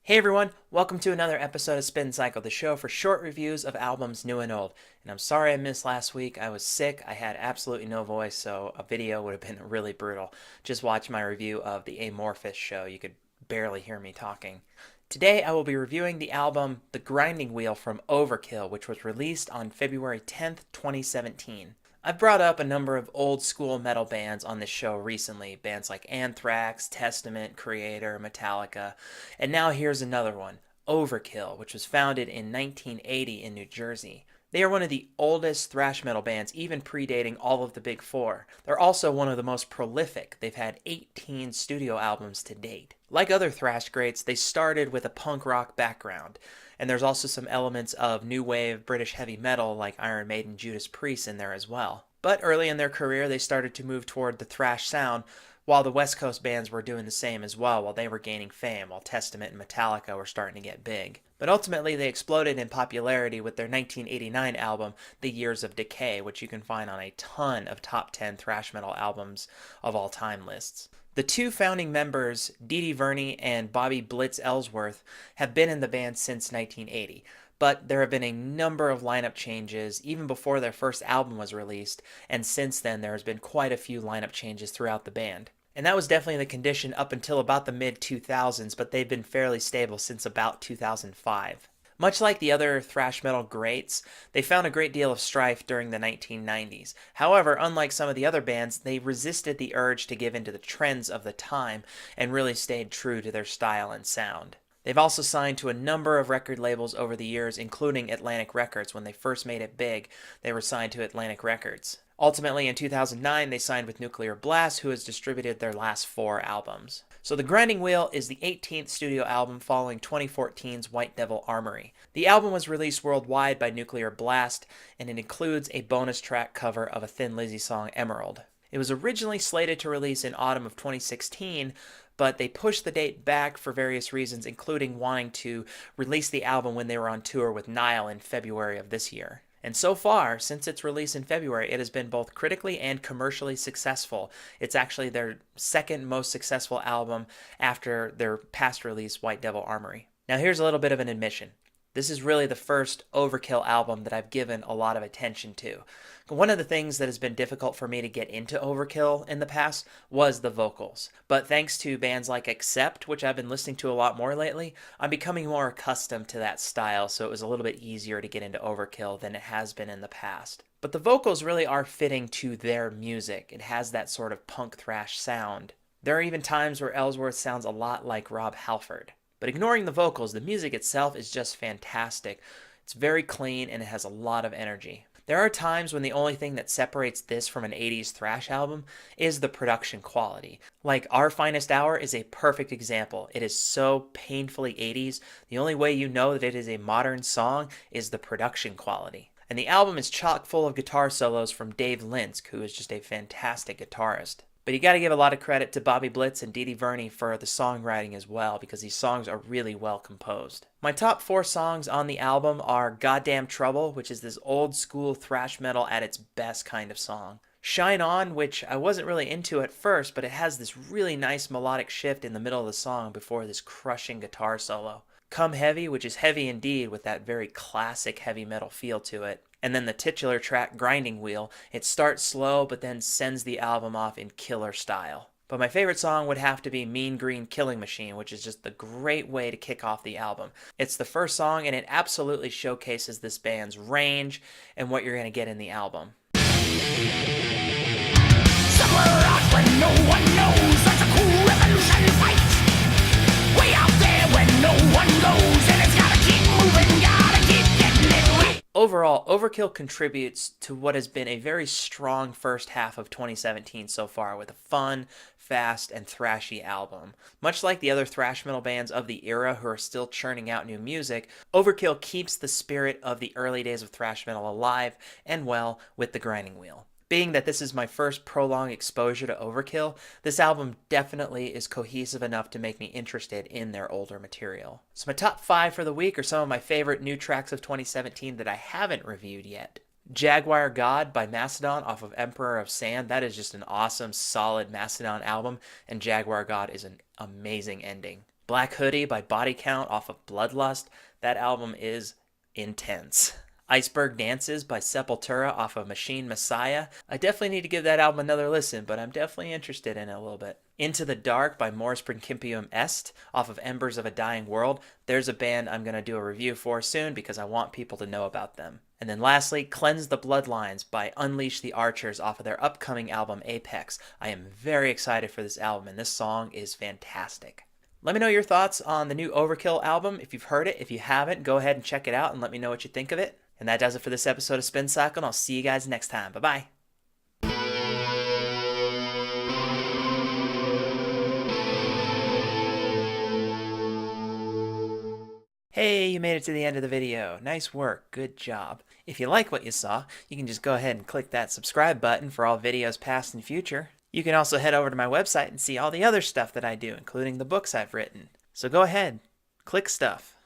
Hey everyone, welcome to another episode of Spin Cycle, the show for short reviews of albums new and old. And I'm sorry I missed last week. I was sick. I had absolutely no voice, so a video would have been really brutal. Just watch my review of the Amorphous show. You could barely hear me talking. Today I will be reviewing the album The Grinding Wheel from Overkill, which was released on February 10th, 2017. I've brought up a number of old school metal bands on this show recently, bands like Anthrax, Testament, Creator, Metallica, and now here's another one, Overkill, which was founded in 1980 in New Jersey. They are one of the oldest thrash metal bands, even predating all of the big four. They're also one of the most prolific. They've had 18 studio albums to date. Like other thrash greats, they started with a punk rock background, and there's also some elements of new wave British heavy metal like Iron Maiden, Judas Priest in there as well. But early in their career, they started to move toward the thrash sound, while the West Coast bands were doing the same as well while they were gaining fame, while Testament and Metallica were starting to get big. But ultimately, they exploded in popularity with their 1989 album, The Years of Decay, which you can find on a ton of top 10 thrash metal albums of all time lists. The two founding members, Dee Dee Verney and Bobby Blitz Ellsworth, have been in the band since 1980, but there have been a number of lineup changes even before their first album was released, and since then there has been quite a few lineup changes throughout the band. And that was definitely the condition up until about the mid-2000s, but they've been fairly stable since about 2005. Much like the other thrash metal greats, they found a great deal of strife during the 1990s. However, unlike some of the other bands, they resisted the urge to give in to the trends of the time and really stayed true to their style and sound. They've also signed to a number of record labels over the years, including Atlantic Records. When they first made it big, they were signed to Atlantic Records. Ultimately, in 2009, they signed with Nuclear Blast, who has distributed their last 4 albums. So The Grinding Wheel is the 18th studio album following 2014's White Devil Armory. The album was released worldwide by Nuclear Blast, and it includes a bonus track cover of a Thin Lizzy song, Emerald. It was originally slated to release in autumn of 2016, but they pushed the date back for various reasons, including wanting to release the album when they were on tour with Nile in February of this year. And so far, since its release in February, it has been both critically and commercially successful. It's actually their second most successful album after their past release, White Devil Armory. Now here's a little bit of an admission. This is really the first Overkill album that I've given a lot of attention to. One of the things that has been difficult for me to get into Overkill in the past was the vocals. But thanks to bands like Accept, which I've been listening to a lot more lately, I'm becoming more accustomed to that style, so it was a little bit easier to get into Overkill than it has been in the past. But the vocals really are fitting to their music. It has that sort of punk thrash sound. There are even times where Ellsworth sounds a lot like Rob Halford. But ignoring the vocals, the music itself is just fantastic. It's very clean and it has a lot of energy. There are times when the only thing that separates this from an 80s thrash album is the production quality. Like Our Finest Hour is a perfect example. It is so painfully 80s. The only way you know that it is a modern song is the production quality. And the album is chock full of guitar solos from Dave Linsk, who is just a fantastic guitarist. But you gotta give a lot of credit to Bobby Blitz and Dee Dee Verney for the songwriting as well, because these songs are really well composed. My top 4 songs on the album are Goddamn Trouble, which is this old school thrash metal at its best kind of song. Shine On, which I wasn't really into at first, but it has this really nice melodic shift in the middle of the song before this crushing guitar solo. Come Heavy, which is heavy indeed with that very classic heavy metal feel to it. And then the titular track, Grinding Wheel, it starts slow but then sends the album off in killer style. But my favorite song would have to be Mean Green Killing Machine, which is just the great way to kick off the album. It's the first song and it absolutely showcases this band's range and what you're going to get in the album. Somewhere out where no one knows, there's a cool revolution fight. Way out there where no one goes, and it's gotta keep moving, gotta keep getting it right. Overall, Overkill contributes to what has been a very strong first half of 2017 so far, with a fun, fast, and thrashy album. Much like the other thrash metal bands of the era who are still churning out new music, Overkill keeps the spirit of the early days of thrash metal alive and well with The Grinding Wheel. Being that this is my first prolonged exposure to Overkill, this album definitely is cohesive enough to make me interested in their older material. So my top 5 for the week are some of my favorite new tracks of 2017 that I haven't reviewed yet. Jaguar God by Mastodon off of Emperor of Sand. That is just an awesome, solid Mastodon album, and Jaguar God is an amazing ending. Black Hoodie by Body Count off of Bloodlust. That album is intense. Iceberg Dances by Sepultura off of Machine Messiah. I definitely need to give that album another listen, but I'm definitely interested in it a little bit. Into the Dark by Mors Principium Est off of Embers of a Dying World. There's a band I'm going to do a review for soon because I want people to know about them. And then lastly, Cleanse the Bloodlines by Unleash the Archers off of their upcoming album Apex. I am very excited for this album, and this song is fantastic. Let me know your thoughts on the new Overkill album. If you've heard it, if you haven't, go ahead and check it out and let me know what you think of it. And that does it for this episode of Spin Cycle, and I'll see you guys next time. Bye-bye. Hey, you made it to the end of the video. Nice work. Good job. If you like what you saw, you can just go ahead and click that subscribe button for all videos past and future. You can also head over to my website and see all the other stuff that I do, including the books I've written. So go ahead, click stuff.